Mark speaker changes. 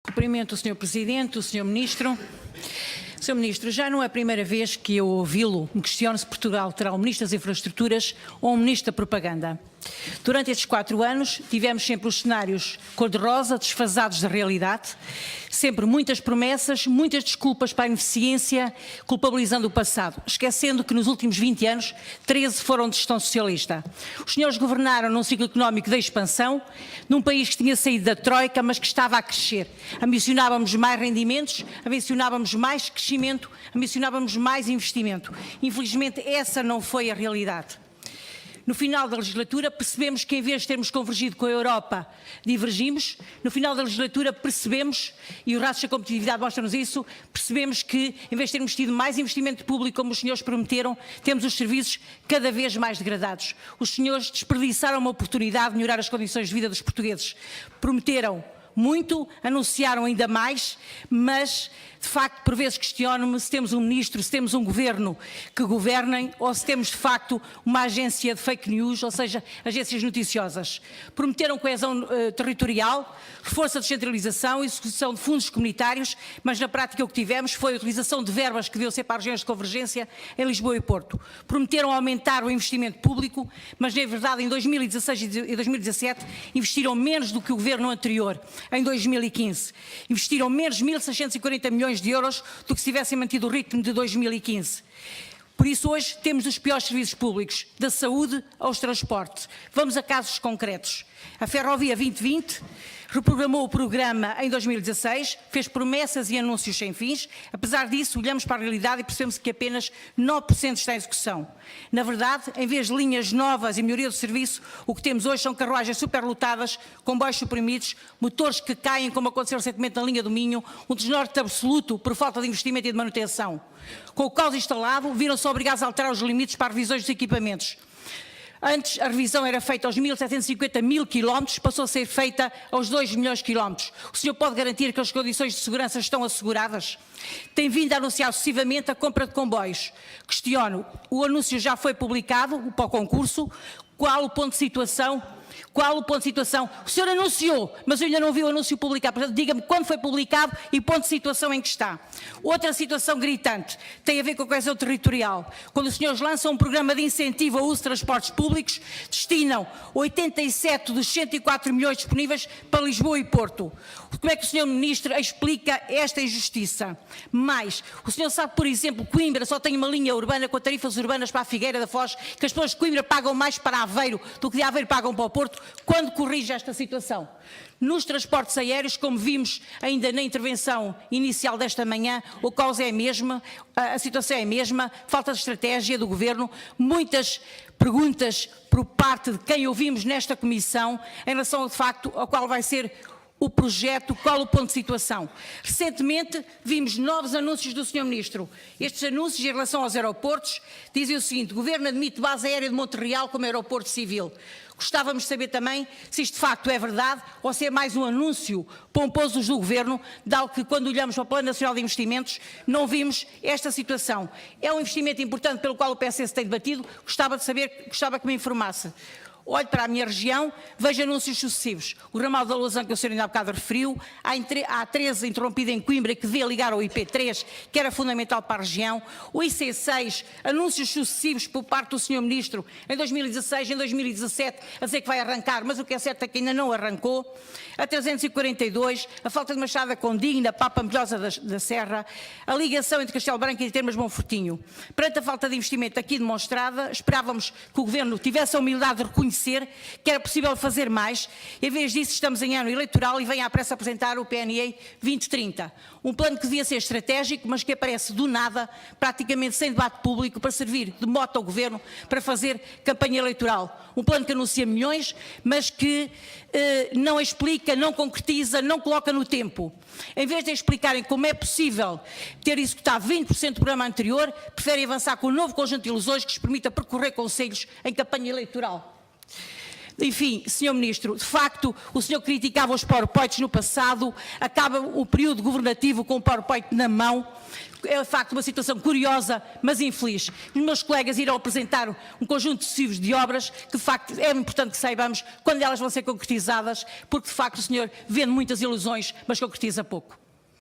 Speaker 1: Cumprimento o Sr. Presidente, o Sr. Ministro. Sr. Ministro, já não é a primeira vez que eu ouvi-lo me questiono se Portugal terá um Ministro das Infraestruturas ou um Ministro da Propaganda. Durante estes 4 anos tivemos sempre os cenários cor-de-rosa, desfasados da realidade, sempre muitas promessas, muitas desculpas para a ineficiência, culpabilizando o passado, esquecendo que nos últimos 20 anos 13 foram de gestão socialista. Os senhores governaram num ciclo económico de expansão, num país que tinha saído da troika, mas que estava a crescer. Ambicionávamos mais rendimentos, ambicionávamos mais crescimento, ambicionávamos mais investimento. Infelizmente essa não foi a realidade. No final da legislatura percebemos que em vez de termos convergido com a Europa, divergimos. No final da legislatura percebemos, e os rastros da competitividade mostram-nos isso, percebemos que em vez de termos tido mais investimento público como os senhores prometeram, temos os serviços cada vez mais degradados. Os senhores desperdiçaram uma oportunidade de melhorar as condições de vida dos portugueses. Prometeram muito, anunciaram ainda mais, mas de facto por vezes questiono-me se temos um ministro, se temos um governo que governem ou se temos de facto uma agência de fake news, ou seja, agências noticiosas. Prometeram coesão territorial, reforço da descentralização, execução de fundos comunitários, mas na prática o que tivemos foi a utilização de verbas que deviam ser para as regiões de convergência em Lisboa e Porto. Prometeram aumentar o investimento público, mas na verdade em 2016 e 2017 investiram menos do que o governo anterior. Em 2015 investiram menos de 1.640 milhões de euros do que se tivessem mantido o ritmo de 2015. Por isso hoje temos os piores serviços públicos, da saúde aos transportes. Vamos a casos concretos. A Ferrovia 2020 reprogramou o programa em 2016, fez promessas e anúncios sem fins. Apesar disso, olhamos para a realidade e percebemos que apenas 9% está em execução. Na verdade, em vez de linhas novas e melhoria do serviço, o que temos hoje são carruagens superlotadas, comboios suprimidos, motores que caem, como aconteceu recentemente na linha do Minho, um desnorte absoluto por falta de investimento e de manutenção. Com o caos instalado, viram-se obrigados a alterar os limites para revisões dos equipamentos. Antes a revisão era feita aos 1.750.000 quilómetros, passou a ser feita aos 2 milhões de quilómetros. O senhor pode garantir que as condições de segurança estão asseguradas? Tem vindo a anunciar sucessivamente a compra de comboios. Questiono, o anúncio já foi publicado para o concurso, qual o ponto de situação? Qual o ponto de situação? O senhor anunciou, mas eu ainda não vi o anúncio publicado. Portanto, diga-me quando foi publicado e ponto de situação em que está. Outra situação gritante tem a ver com a coesão territorial. Quando os senhores lançam um programa de incentivo ao uso de transportes públicos, destinam 87 dos 104 milhões disponíveis para Lisboa e Porto. Como é que o senhor Ministro explica esta injustiça? Mais, o senhor sabe, por exemplo, que Coimbra só tem uma linha urbana com tarifas urbanas para a Figueira da Foz, que as pessoas de Coimbra pagam mais para Aveiro do que de Aveiro pagam para o Porto? Quando corrige esta situação? Nos transportes aéreos, como vimos ainda na intervenção inicial desta manhã, o caos é a mesma, a situação é a mesma, falta de estratégia do Governo, muitas perguntas por parte de quem ouvimos nesta comissão em relação ao facto ao qual vai ser o projeto, qual o ponto de situação. Recentemente vimos novos anúncios do Sr. Ministro. Estes anúncios em relação aos aeroportos dizem o seguinte: o Governo admite base aérea de Montreal como aeroporto civil. Gostávamos de saber também se isto de facto é verdade ou se é mais um anúncio pomposo do Governo, dado que quando olhamos para o Plano Nacional de Investimentos não vimos esta situação. É um investimento importante pelo qual o PS tem debatido, gostava que me informasse. Olho para a minha região, vejo anúncios sucessivos. O ramal da Lousã, que o senhor ainda há bocado referiu, a A13 interrompida em Coimbra, que devia ligar ao IP3, que era fundamental para a região. O IC6, anúncios sucessivos por parte do senhor Ministro, em 2016, em 2017, a dizer que vai arrancar, mas o que é certo é que ainda não arrancou. A 342, a falta de uma estrada condigna para a Pampilhosa da Serra, a ligação entre Castelo Branco e Termas Monfortinho. Perante a falta de investimento aqui demonstrada, esperávamos que o Governo tivesse a humildade de reconhecer que era possível fazer mais. Em vez disso, estamos em ano eleitoral e vem à pressa apresentar o PNE 2030. Um plano que devia ser estratégico, mas que aparece do nada, praticamente sem debate público, para servir de mote ao Governo para fazer campanha eleitoral. Um plano que anuncia milhões, mas que não explica, não concretiza, não coloca no tempo. Em vez de explicarem como é possível ter executado 20% do programa anterior, preferem avançar com um novo conjunto de ilusões que lhes permita percorrer conselhos em campanha eleitoral. Enfim, Sr. Ministro, de facto, o senhor criticava os PowerPoints no passado, acaba o período governativo com o PowerPoint na mão. É, de facto, uma situação curiosa, mas infeliz. Os meus colegas irão apresentar um conjunto de de obras que, de facto, é importante que saibamos quando elas vão ser concretizadas, porque, de facto, o senhor vende muitas ilusões, mas concretiza pouco.